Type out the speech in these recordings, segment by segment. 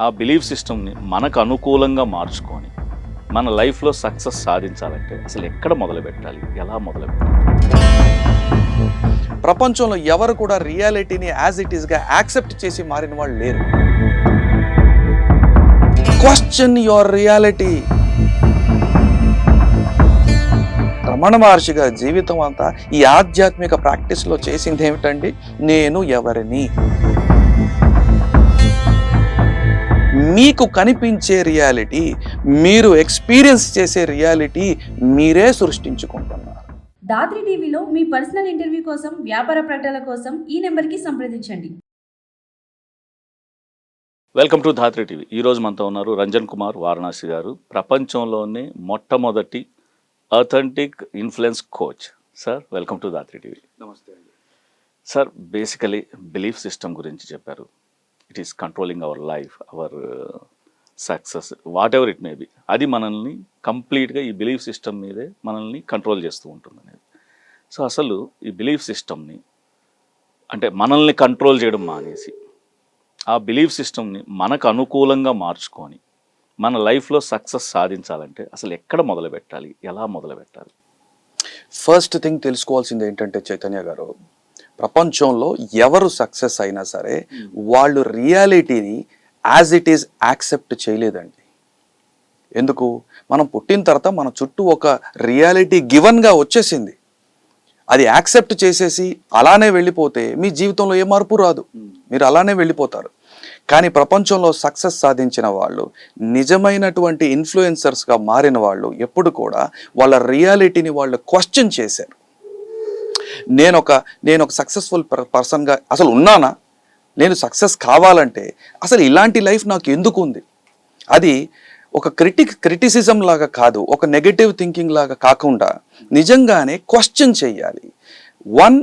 ఆ బిలీఫ్ సిస్టమ్ని మనకు అనుకూలంగా మార్చుకొని మన లైఫ్లో సక్సెస్ సాధించాలంటే అసలు ఎక్కడ మొదలు పెట్టాలి, ఎలా మొదలు పెట్టాలి? ప్రపంచంలో ఎవరు కూడా రియాలిటీని యాజ్ ఇట్ ఈస్గా యాక్సెప్ట్ చేసి మారిన వాళ్ళు లేరు. Question your reality. Ramana Maharshi గారి జీవితం అంతా ఈ ఆధ్యాత్మిక ప్రాక్టీస్లో చేసింది ఏమిటండి? నేను ఎవరిని? మీకు కనిపించే రియాలిటీ, మీరు ఎక్స్పీరియన్స్ చేసే రియాలిటీ మీరే సృష్టించుకుంటున్నారు. దాత్రి టీవీలో మీ పర్సనల్ ఇంటర్వ్యూ కోసం, వ్యాపార ప్రకటనల కోసం ఈ నెంబర్కి సంప్రదించండి. Welcome to Dhatri TV. ఈరోజు మనతో ఉన్నారు రంజన్ కుమార్ వారణాసి గారు, ప్రపంచంలోనే మొట్టమొదటి authentic influence coach. Sir, welcome to Dhatri TV. నమస్తే అండి. సార్, బేసికలీ బిలీఫ్ సిస్టమ్ గురించి చెప్పారు. It is controlling our life, our success, what ever it may be. అది మనల్ని కంప్లీట్గా ఈ బిలీఫ్ సిస్టమ్ మీదే మనల్ని కంట్రోల్ చేస్తూ ఉంటుంది అనేది. సో అసలు ఈ బిలీఫ్ సిస్టమ్ని అంటే మనల్ని కంట్రోల్ చేయడం మానేసి ఆ బిలీఫ్ సిస్టమ్ని మనకు అనుకూలంగా మార్చుకొని మన లైఫ్లో సక్సెస్ సాధించాలంటే అసలు ఎక్కడ మొదలు పెట్టాలి, ఎలా మొదలు పెట్టాలి? ఫస్ట్ థింగ్ తెలుసుకోవాల్సింది ఏంటంటే చైతన్య గారు, ప్రపంచంలో ఎవరు సక్సెస్ అయినా సరే వాళ్ళు రియాలిటీని యాజ్ ఇట్ ఈస్ యాక్సెప్ట్ చేయలేదండి. ఎందుకు? మనం పుట్టిన తర్వాత మన చుట్టూ ఒక రియాలిటీ గివన్గా వచ్చేసింది. అది యాక్సెప్ట్ చేసేసి అలానే వెళ్ళిపోతే మీ జీవితంలో ఏ మార్పు రాదు, మీరు అలానే వెళ్ళిపోతారు. కానీ ప్రపంచంలో సక్సెస్ సాధించిన వాళ్ళు, నిజమైనటువంటి ఇన్ఫ్లుయెన్సర్స్గా మారిన వాళ్ళు ఎప్పుడు కూడా వాళ్ళ రియాలిటీని వాళ్ళు క్వశ్చన్ చేశారు. నేను ఒక సక్సెస్ఫుల్ పర్సన్గా అసలు ఉన్నానా? నేను సక్సెస్ కావాలంటే అసలు ఇలాంటి లైఫ్ నాకు ఎందుకు ఉంది? అది ఒక క్రిటిసిజం లాగా కాదు, ఒక నెగటివ్ థింకింగ్ లాగా కాకుండా నిజంగానే క్వశ్చన్ చేయాలి. One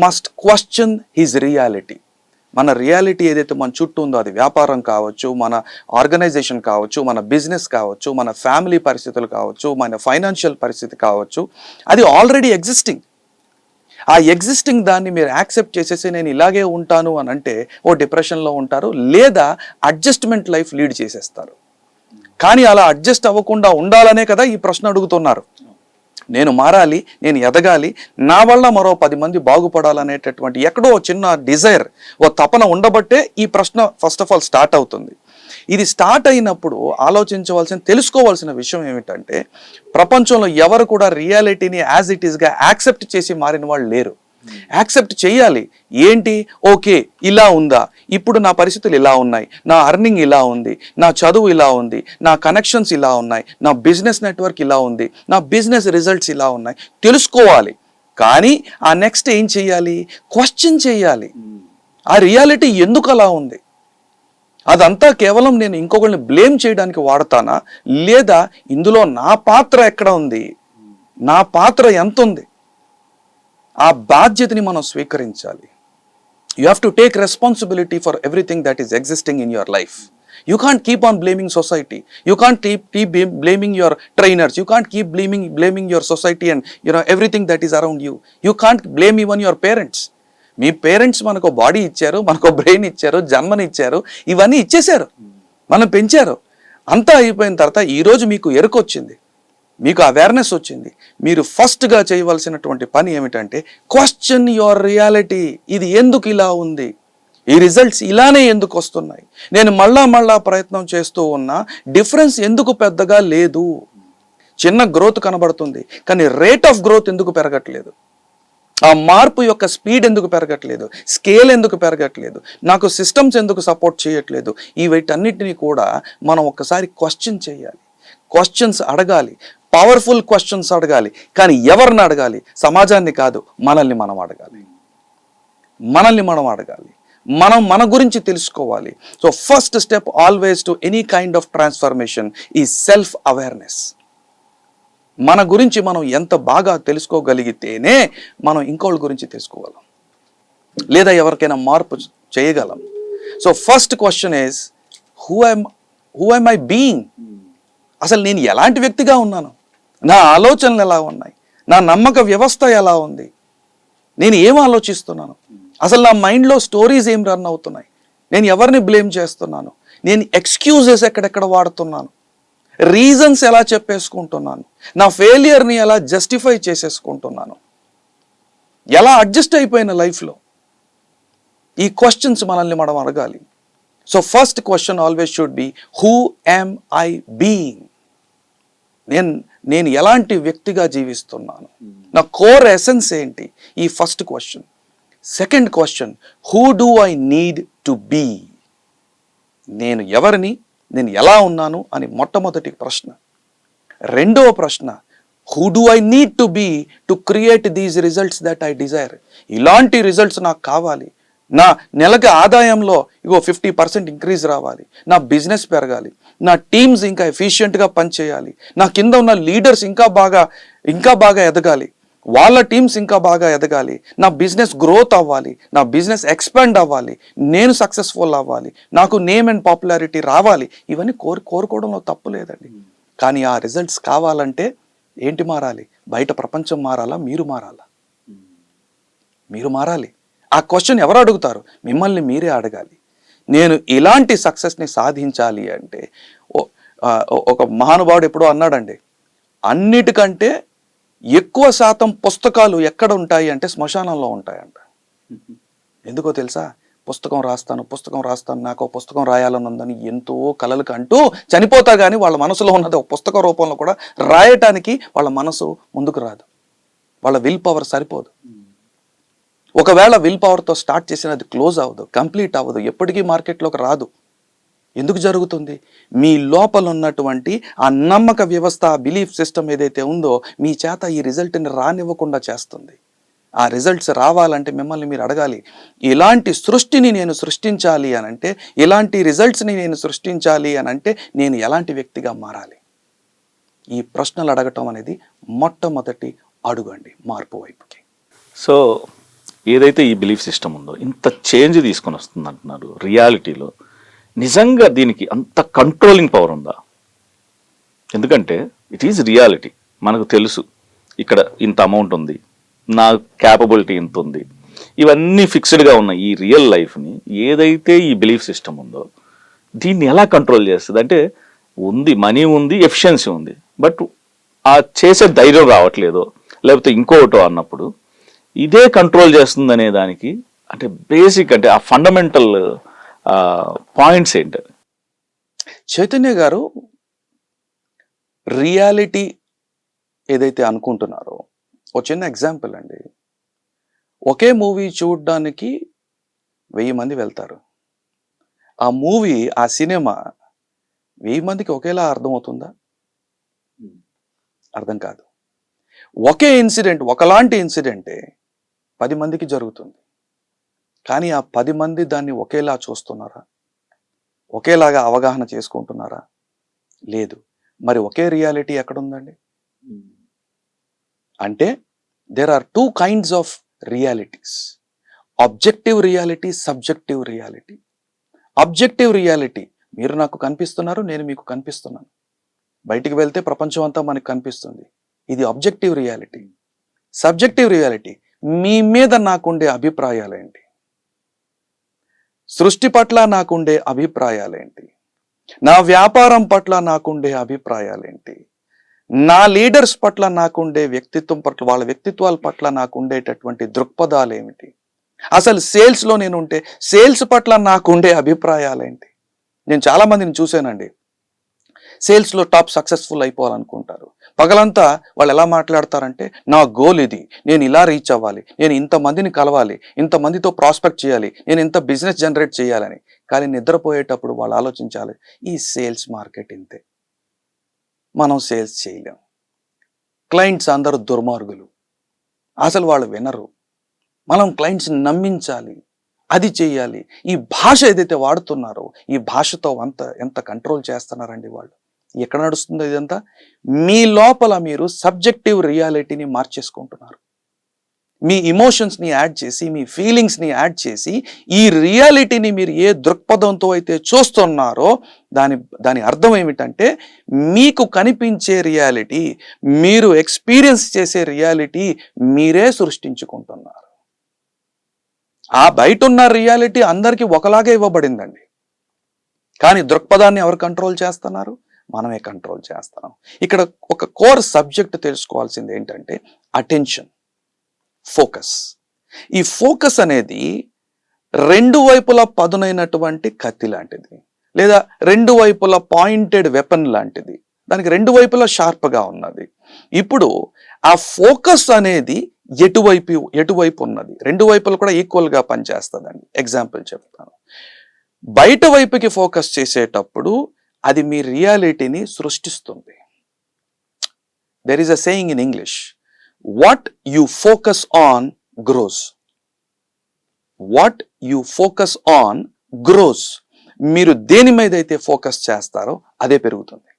must question his reality. మన రియాలిటీ ఏదైతే మన చుట్టూ ఉందో, అది వ్యాపారం కావచ్చు, మన ఆర్గనైజేషన్ కావచ్చు, మన బిజినెస్ కావచ్చు, మన ఫ్యామిలీ పరిస్థితులు కావచ్చు, మన ఫైనాన్షియల్ పరిస్థితి కావచ్చు, అది ఆల్రెడీ ఎగ్జిస్టింగ్. ఆ ఎగ్జిస్టింగ్ దాన్ని మీరు యాక్సెప్ట్ చేసేసి నేను ఇలాగే ఉంటాను అని అంటే ఓ డిప్రెషన్లో ఉంటారు, లేదా అడ్జస్ట్మెంట్ లైఫ్ లీడ్ చేసేస్తారు. కానీ అలా అడ్జస్ట్ అవ్వకుండా ఉండాలనే కదా ఈ ప్రశ్న అడుగుతున్నారు. నేను మారాలి, నేను ఎదగాలి, నా వల్ల మరో 10 మంది బాగుపడాలనేటటువంటి ఎక్కడో చిన్న డిజైర్, ఓ తపన ఉండబట్టే ఈ ప్రశ్న ఫస్ట్ ఆఫ్ ఆల్ స్టార్ట్ అవుతుంది. ఇది స్టార్ట్ అయినప్పుడు తెలుసుకోవాల్సిన విషయం ఏమిటంటే, ప్రపంచంలో ఎవరు కూడా రియాలిటీని యాజ్ ఇట్ ఈస్గా యాక్సెప్ట్ చేసి మారిన వాళ్ళు లేరు. యాక్సెప్ట్ చేయాలి. ఏంటి? ఓకే, ఇలా ఉందా, ఇప్పుడు నా పరిస్థితులు ఇలా ఉన్నాయి, నా అర్నింగ్ ఇలా ఉంది, నా చదువు ఇలా ఉంది, నా కనెక్షన్స్ ఇలా ఉన్నాయి, నా బిజినెస్ నెట్వర్క్ ఇలా ఉంది, నా బిజినెస్ రిజల్ట్స్ ఇలా ఉన్నాయి, తెలుసుకోవాలి. కానీ ఆ నెక్స్ట్ ఏం చేయాలి? క్వశ్చన్ చేయాలి. ఆ రియాలిటీ ఎందుకు అలా ఉంది? అదంతా కేవలం నేను ఇంకొకరిని బ్లేమ్ చేయడానికి వాడతానా, లేదా ఇందులో నా పాత్ర ఎక్కడ ఉంది, నా పాత్ర ఎంత ఉంది? ఆ బాధ్యతని మనం స్వీకరించాలి. You have to take responsibility for everything that is existing in your life. You can't keep on blaming society. You can't keep blaming your trainers. You can't keep blaming your society and everything that is around you. You can't blame even your parents. Me parents మనకు body ఇచ్చారు, మనకు brain ఇచ్చారు, జన్మని ఇచ్చారు, ఇవన్నీ ఇచ్చేశారు, మనం పెంచారు. అంతా అయిపోయిన తర్వాత ఈరోజు మీకు ఎరుకొచ్చింది, మీకు అవేర్నెస్ వచ్చింది. మీరు ఫస్ట్గా చేయవలసినటువంటి పని ఏమిటంటే క్వశ్చన్ యువర్ రియాలిటీ. ఇది ఎందుకు ఇలా ఉంది? ఈ రిజల్ట్స్ ఇలానే ఎందుకు వస్తున్నాయి? నేను మళ్ళా ప్రయత్నం చేస్తూ ఉన్నా డిఫరెన్స్ ఎందుకు పెద్దగా లేదు? చిన్న గ్రోత్ కనబడుతుంది, కానీ రేట్ ఆఫ్ గ్రోత్ ఎందుకు పెరగట్లేదు? ఆ మార్పు యొక్క స్పీడ్ ఎందుకు పెరగట్లేదు? స్కేల్ ఎందుకు పెరగట్లేదు? నాకు సిస్టమ్స్ ఎందుకు సపోర్ట్ చేయట్లేదు? ఈ వీటన్నిటిని కూడా మనం ఒక్కసారి క్వశ్చన్ చేయాలి, క్వశ్చన్స్ అడగాలి, పవర్ఫుల్ క్వశ్చన్స్ అడగాలి. కానీ ఎవరిని అడగాలి? సమాజాన్ని కాదు, మనల్ని మనం అడగాలి. మనం మన గురించి తెలుసుకోవాలి. So first step always to any kind of transformation ఈ సెల్ఫ్ అవేర్నెస్. మన గురించి మనం ఎంత బాగా తెలుసుకోగలిగితేనే మనం ఇంకోళ్ళ గురించి తెలుసుకోగలం, లేదా ఎవరికైనా మార్పు చేయగలం. So first question is who am I being? అసలు నేను ఎలాంటి వ్యక్తిగా ఉన్నాను? నా ఆలోచనలు ఎలా ఉన్నాయి? నా నమ్మక వ్యవస్థ ఎలా ఉంది? నేను ఏం ఆలోచిస్తున్నాను? అసలు నా మైండ్లో స్టోరీస్ ఏం రన్ అవుతున్నాయి? నేను ఎవరిని బ్లేమ్ చేస్తున్నాను? నేను ఎక్స్క్యూజెస్ ఎక్కడెక్కడ వాడుతున్నాను, రీజన్స్ ఎలా చెప్పేసుకుంటున్నాను, నా ఫెయిలియర్ని ఎలా జస్టిఫై చేసేసుకుంటున్నాను, ఎలా అడ్జస్ట్ అయిపోయిన లైఫ్లో. ఈ క్వశ్చన్స్ మనల్ని మనం అడగాలి. So first question always should be, who am I being? నేను ఎలాంటి వ్యక్తిగా జీవిస్తున్నాను, నా కోర్ ఎసెన్స్ ఏంటి? ఈ first question. Second question, who do I need to be? నేను ఎవరిని, నేను ఎలా ఉన్నాను అని మొట్టమొదటి ప్రశ్న. రెండవ ప్రశ్న, who do I need to be to create these results that I desire? ఇలాంటి రిజల్ట్స్ నాకు కావాలి, నా నెలకి ఆదాయంలో 50% ఇంక్రీజ్ రావాలి, నా బిజినెస్ పెరగాలి, నా టీమ్స్ ఇంకా ఎఫిషియెంట్గా పనిచేయాలి, నా కింద ఉన్న లీడర్స్ ఇంకా బాగా ఎదగాలి, వాళ్ళ టీమ్స్ ఇంకా బాగా ఎదగాలి, నా బిజినెస్ గ్రోత్ అవ్వాలి, నా బిజినెస్ ఎక్స్పాండ్ అవ్వాలి, నేను సక్సెస్ఫుల్ అవ్వాలి, నాకు నేమ్ అండ్ పాపులారిటీ రావాలి. ఇవన్నీ కోరుకోవడంలో తప్పు లేదండి. కానీ ఆ రిజల్ట్స్ కావాలంటే ఏంటి మారాలి? బయట ప్రపంచం మారాలా, మీరు మారాలా? మీరు మారాలి. ఆ క్వశ్చన్ ఎవరు అడుగుతారు? మిమ్మల్ని మీరే అడగాలి. నేను ఇలాంటి సక్సెస్ని సాధించాలి అంటే, ఒక మహానుభావుడు ఎప్పుడో అన్నాడండి, అన్నిటికంటే ఎక్కువ శాతం పుస్తకాలు ఎక్కడ ఉంటాయి అంటే శ్మశానంలో ఉంటాయంట. ఎందుకో తెలుసా? పుస్తకం రాస్తాను, నాకు ఒక పుస్తకం రాయాలని ఉందని ఎంతో కలలు కంటూ చనిపోతారు, కానీ వాళ్ళ మనసులో ఉన్నది ఒక పుస్తక రూపంలో కూడా రాయటానికి వాళ్ళ మనసు ముందుకు రాదు. వాళ్ళ విల్ పవర్ సరిపోదు. ఒకవేళ విల్ పవర్తో స్టార్ట్ చేసిన అది క్లోజ్ అవ్వదు, కంప్లీట్ అవ్వదు, ఎప్పటికీ మార్కెట్లోకి రాదు. ఎందుకు జరుగుతుంది? మీ లోపల ఉన్నటువంటి ఆ నమ్మక వ్యవస్థ, ఆ బిలీఫ్ సిస్టమ్ ఏదైతే ఉందో మీ చేత ఈ రిజల్ట్ని రానివ్వకుండా చేస్తుంది. ఆ రిజల్ట్స్ రావాలంటే మిమ్మల్ని మీరు అడగాలి, ఇలాంటి సృష్టిని నేను సృష్టించాలి అనంటే, ఇలాంటి రిజల్ట్స్ని నేను సృష్టించాలి అనంటే నేను ఎలాంటి వ్యక్తిగా మారాలి? ఈ ప్రశ్నలు అడగటం అనేది మొట్టమొదటి అడుగండి మార్పు వైపుకి. సో ఏదైతే ఈ బిలీఫ్ సిస్టమ్ ఉందో ఇంత చేంజ్ తీసుకొని వస్తుంది అంటున్నారు, రియాలిటీలో నిజంగా దీనికి అంత కంట్రోలింగ్ పవర్ ఉందా? ఎందుకంటే ఇట్ ఈజ్ రియాలిటీ, మనకు తెలుసు ఇక్కడ ఇంత అమౌంట్ ఉంది, నా క్యాపబిలిటీ ఇంత ఉంది, ఇవన్నీ ఫిక్స్డ్గా ఉన్న ఈ రియల్ లైఫ్ని ఏదైతే ఈ బిలీఫ్ సిస్టమ్ ఉందో దీన్ని ఎలా కంట్రోల్ చేస్తుంది? అంటే ఉంది, మనీ ఉంది, ఎఫిషియన్సీ ఉంది, బట్ ఆ చేసే ధైర్యం రావట్లేదు, లేకపోతే ఇంకోటో అన్నప్పుడు ఇదే కంట్రోల్ చేస్తుంది అనే దానికి అంటే బేసిక్ అంటే ఆ ఫండమెంటల్ పాయింట్స్ ఏంటి? చైతన్య గారు, రియాలిటీ ఏదైతే అనుకుంటున్నారో, ఒక చిన్న ఎగ్జాంపుల్ అండి. ఒకే మూవీ చూడడానికి 1000 మంది వెళ్తారు. ఆ మూవీ, ఆ సినిమా 1000 మందికి ఒకేలా అర్థమవుతుందా? అర్థం కాదు. ఒకే ఇన్సిడెంట్, ఒకలాంటి ఇన్సిడెంటే 10 మందికి జరుగుతుంది, కానీ ఆ 10 మంది దాన్ని ఒకేలా చూస్తున్నారా? ఒకేలాగా అవగాహన చేసుకుంటున్నారా? లేదు. మరి ఒకే రియాలిటీ ఎక్కడుందండి? అంటే there are 2 kinds of realities, objective reality, subjective reality. Objective reality, మీరు నాకు కనిపిస్తున్నారు, నేను మీకు కనిపిస్తున్నాను, బయటికి వెళ్తే ప్రపంచం అంతా మనకు కనిపిస్తుంది, ఇది ఆబ్జెక్టివ్ రియాలిటీ. సబ్జెక్టివ్ రియాలిటీ, మీ మీద నాకుండే అభిప్రాయాలేంటి, సృష్టి పట్ల నాకుండే అభిప్రాయాలేంటి, నా వ్యాపారం పట్ల నాకుండే అభిప్రాయాలేంటి, నా లీడర్స్ పట్ల నాకుండే వ్యక్తిత్వం పట్ల, వాళ్ళ వ్యక్తిత్వాల పట్ల నాకుండేటటువంటి దృక్పథాలు ఏమిటి, అసలు సేల్స్లో నేను ఉంటే సేల్స్ పట్ల నాకుండే అభిప్రాయాలేంటి. నేను చాలా మందిని చూశానండి, సేల్స్లో టాప్ సక్సెస్ఫుల్ అయిపోవాలనుకుంటారు, పగలంతా వాళ్ళు ఎలా మాట్లాడతారంటే, నా గోల్ ఇది, నేను ఇలా రీచ్ అవ్వాలి, నేను ఇంతమందిని కలవాలి, ఇంతమందితో ప్రాస్పెక్ట్ చేయాలి, నేను ఇంత బిజినెస్ జనరేట్ చేయాలని. కానీ నిద్రపోయేటప్పుడు వాళ్ళు ఆలోచించాలి, ఈ సేల్స్ మార్కెట్ ఇంతే, మనం సేల్స్ చేయలేం, క్లయింట్స్ అందరూ దుర్మార్గులు, అసలు వాళ్ళు వినరు, మనం క్లయింట్స్ని నమ్మించాలి, అది చెయ్యాలి. ఈ భాష ఏదైతే వాడుతున్నారో ఈ భాషతో ఎంత కంట్రోల్ చేస్తున్నారండి వాళ్ళు. ఎక్కడ నడుస్తుంది ఇదంతా? మీ లోపల మీరు సబ్జెక్టివ్ రియాలిటీని మార్చేసుకుంటున్నారు. మీ ఇమోషన్స్ని యాడ్ చేసి, మీ ఫీలింగ్స్ని యాడ్ చేసి, ఈ రియాలిటీని మీరు ఏ దృక్పథంతో అయితే చూస్తున్నారో దాని అర్థం ఏమిటంటే, మీకు కనిపించే రియాలిటీ, మీరు ఎక్స్పీరియన్స్ చేసే రియాలిటీ మీరే సృష్టించుకుంటున్నారు. ఆ బయట ఉన్న రియాలిటీ అందరికీ ఒకలాగే ఇవ్వబడిందండి. కానీ దృక్పథాన్ని ఎవరు కంట్రోల్ చేస్తున్నారు? మనమే కంట్రోల్ చేస్తున్నాం. ఇక్కడ ఒక కోర్ సబ్జెక్ట్ తెలుసుకోవాల్సింది ఏంటంటే అటెన్షన్, ఫోకస్. ఈ ఫోకస్ అనేది రెండు వైపులా పదునైనటువంటి కత్తి లాంటిది, లేదా రెండు వైపులా పాయింటెడ్ వెపన్ లాంటిది. దానికి రెండు వైపులా షార్ప్గా ఉన్నది. ఇప్పుడు ఆ ఫోకస్ అనేది ఎటువైపు ఉన్నది, రెండు వైపులు కూడా ఈక్వల్గా పనిచేస్తుందండి. ఎగ్జాంపుల్ చెప్తాను. బయట వైపుకి ఫోకస్ చేసేటప్పుడు అది మీ రియాలిటీని సృష్టిస్తుంది. There is a saying in English, what you focus on gross. What you focus on gross. మీరు దేని మీద అయితే ఫోకస్ చేస్తారో అదే పెరుగుతుంది.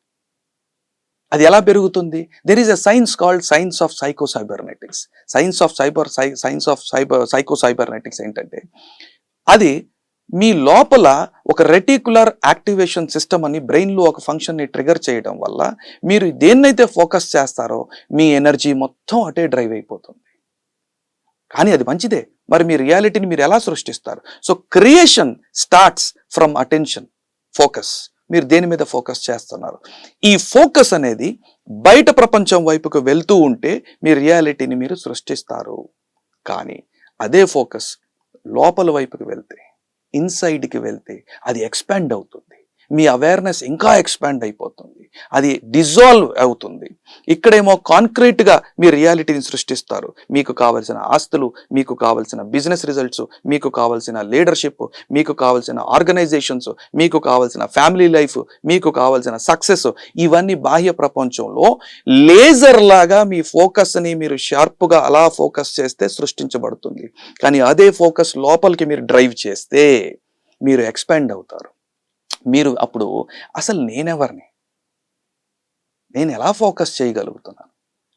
అది ఎలా పెరుగుతుంది? There is a science called science of psychocybernetics. Science of psychocybernetics ఏంటంటే, అది మీ లోపల ఒక రెటిక్యులర్ యాక్టివేషన్ సిస్టమ్ అని బ్రెయిన్లో ఒక ఫంక్షన్ని ట్రిగర్ చేయడం వల్ల మీరు దేన్నైతే ఫోకస్ చేస్తారో మీ ఎనర్జీ మొత్తం అటే డ్రైవ్ అయిపోతుంది. కానీ అది మంచిదే. మరి మీ రియాలిటీని మీరు ఎలా సృష్టిస్తారు? So creation starts from attention, focus. మీరు దేని మీద ఫోకస్ చేస్తున్నారు? ఈ ఫోకస్ అనేది బయట ప్రపంచం వైపుకు వెళ్తూ ఉంటే మీ రియాలిటీని మీరు సృష్టిస్తారు. కానీ అదే ఫోకస్ లోపల వైపుకి వెళ్తే, ఇన్సైడ్కి వెళ్తే అది ఎక్స్పాండ్ అవుతుంది. మీ అవేర్నెస్ ఇంకా ఎక్స్పాండ్ అయిపోతుంది, అది డిజాల్వ్ అవుతుంది. ఇక్కడేమో కాంక్రీట్గా మీ రియాలిటీని సృష్టిస్తారు. మీకు కావలసిన ఆస్తులు, మీకు కావలసిన బిజినెస్ రిజల్ట్స్, మీకు కావలసిన లీడర్షిప్, మీకు కావలసిన ఆర్గనైజేషన్స్, మీకు కావలసిన ఫ్యామిలీ లైఫ్, మీకు కావలసిన సక్సెస్, ఇవన్నీ బాహ్య ప్రపంచంలో లేజర్ లాగా మీ ఫోకస్ని మీరు షార్ప్గా అలా ఫోకస్ చేస్తే సృష్టించబడుతుంది. కానీ అదే ఫోకస్ లోపలికి మీరు డ్రైవ్ చేస్తే మీరు ఎక్స్పాండ్ అవుతారు. మీరు అప్పుడు అసలు నేనెవరిని, నేను ఎలా ఫోకస్ చేయగలుగుతున్నాను,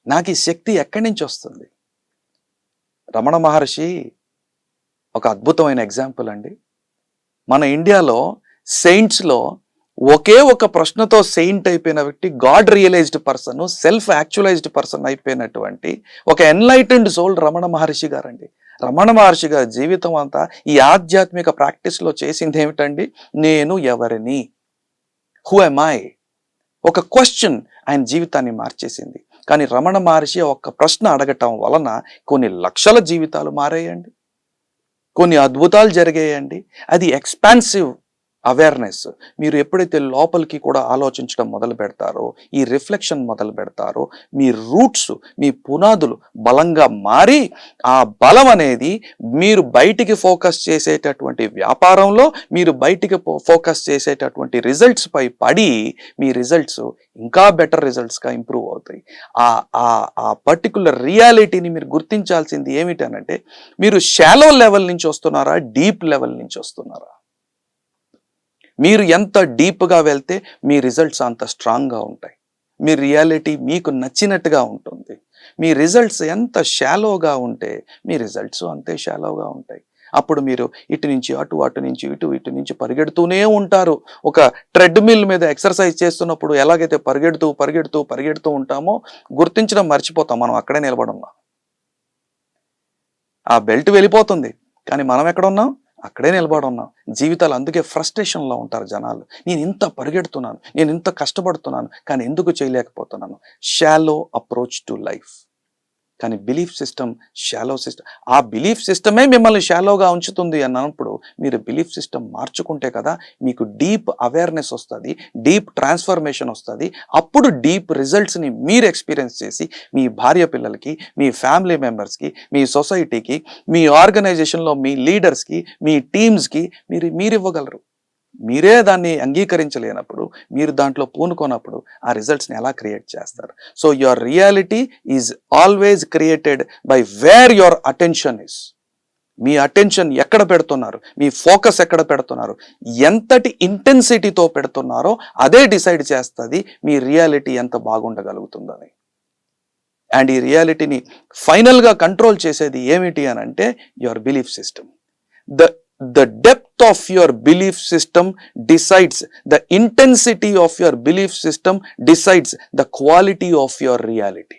నాకు ఈ శక్తి ఎక్కడి నుంచి వస్తుంది? రమణ మహర్షి ఒక అద్భుతమైన ఎగ్జాంపుల్ అండి. మన ఇండియాలో సెయింట్స్లో ఒకే ఒక ప్రశ్నతో సెయింట్ అయిపోయిన వ్యక్తి, God realized person, self actualized person అయిపోయినటువంటి ఒక ఎన్లైటెండ్ సోల్ రమణ మహర్షి గారండి. రమణ మహర్షి గారి జీవితం అంతా ఈ ఆధ్యాత్మిక ప్రాక్టీస్లో చేసింది ఏమిటండి? నేను ఎవరిని, హూ ఎమ్ ఐ, ఒక క్వశ్చన్ ఆయన జీవితాన్ని మార్చేసింది. కానీ రమణ మహర్షి ఒక ప్రశ్న అడగటం వలన కొన్ని లక్షల జీవితాలు మారాయండి, కొన్ని అద్భుతాలు జరిగాయండి. అది ఎక్స్పాన్సివ్ అవేర్నెస్. మీరు ఎప్పుడైతే లోపలికి కూడా ఆలోచించడం మొదలు పెడతారో, ఈ రిఫ్లెక్షన్ మొదలు పెడతారో, మీ రూట్స్, మీ పునాదులు బలంగా మారి ఆ బలం అనేది మీరు బయటికి ఫోకస్ చేసేటటువంటి వ్యాపారంలో, మీరు బయటికి ఫోకస్ చేసేటటువంటి రిజల్ట్స్ పై పడి మీ రిజల్ట్స్ ఇంకా బెటర్ రిజల్ట్స్గా ఇంప్రూవ్ అవుతాయి. ఆ పర్టికులర్ రియాలిటీని మీరు గుర్తించాల్సింది ఏమిటనంటే, మీరు షాలో లెవెల్ నుంచి వస్తున్నారా, డీప్ లెవెల్ నుంచి వస్తున్నారా? మీరు ఎంత డీప్గా వెళ్తే మీ రిజల్ట్స్ అంత స్ట్రాంగ్గా ఉంటాయి. మీ రియాలిటీ మీకు నచ్చినట్టుగా ఉంటుంది. మీ రిజల్ట్స్ ఎంత షాలోగా ఉంటే మీ రిజల్ట్స్ అంతే షాలోగా ఉంటాయి. అప్పుడు మీరు ఇటు నుంచి అటు, అటు నుంచి ఇటు, ఇటు నుంచి పరిగెడుతూనే ఉంటారు. ఒక ట్రెడ్మిల్ మీద ఎక్సర్సైజ్ చేస్తున్నప్పుడు ఎలాగైతే పరిగెడుతూ ఉంటామో గుర్తించడం మర్చిపోతాం. మనం అక్కడే నిలబడున్నాం. ఆ బెల్ట్ వెళ్ళిపోతుంది, కానీ మనం ఎక్కడ ఉన్నాం? అక్కడే నిలబడి ఉన్నాం. జీవితాలు అందుకే ఫ్రస్ట్రేషన్లో ఉంటారు జనాలు. నేను ఇంత పరిగెడుతున్నాను, నేను ఇంత కష్టపడుతున్నాను, కానీ ఎందుకు చేయలేకపోతున్నాను? Shallow approach to life. కానీ బిలీఫ్ సిస్టమ్ షాలో సిస్టమ్. ఆ బిలీఫ్ సిస్టమే మిమ్మల్ని షాలోగా ఉంచుతుంది అన్నప్పుడు మీరు బిలీఫ్ సిస్టమ్ మార్చుకుంటే కదా మీకు డీప్ అవేర్నెస్ వస్తుంది, డీప్ ట్రాన్స్ఫర్మేషన్ వస్తుంది. అప్పుడు డీప్ రిజల్ట్స్ని మీరు ఎక్స్పీరియన్స్ చేసి మీ భార్య పిల్లలకి, మీ ఫ్యామిలీ మెంబర్స్కి, మీ సొసైటీకి, మీ ఆర్గనైజేషన్లో మీ లీడర్స్కి, మీ టీమ్స్కి మీరు ఇవ్వగలరు. మీరే దాన్ని అంగీకరించలేనప్పుడు, మీరు దాంట్లో పూనుకోనప్పుడు ఆ రిజల్ట్స్ని ఎలా క్రియేట్ చేస్తారు? So your reality is always created by where your attention is. మీ అటెన్షన్ ఎక్కడ పెడుతున్నారు, మీ ఫోకస్ ఎక్కడ పెడుతున్నారు, ఎంతటి ఇంటెన్సిటీతో పెడుతున్నారో అదే డిసైడ్ చేస్తుంది మీ రియాలిటీ ఎంత బాగుండగలుగుతుందని. అండ్ ఈ రియాలిటీని ఫైనల్గా కంట్రోల్ చేసేది ఏమిటి అని అంటే your belief system. The depth of your belief system decides, the intensity of your belief system decides the quality of your reality.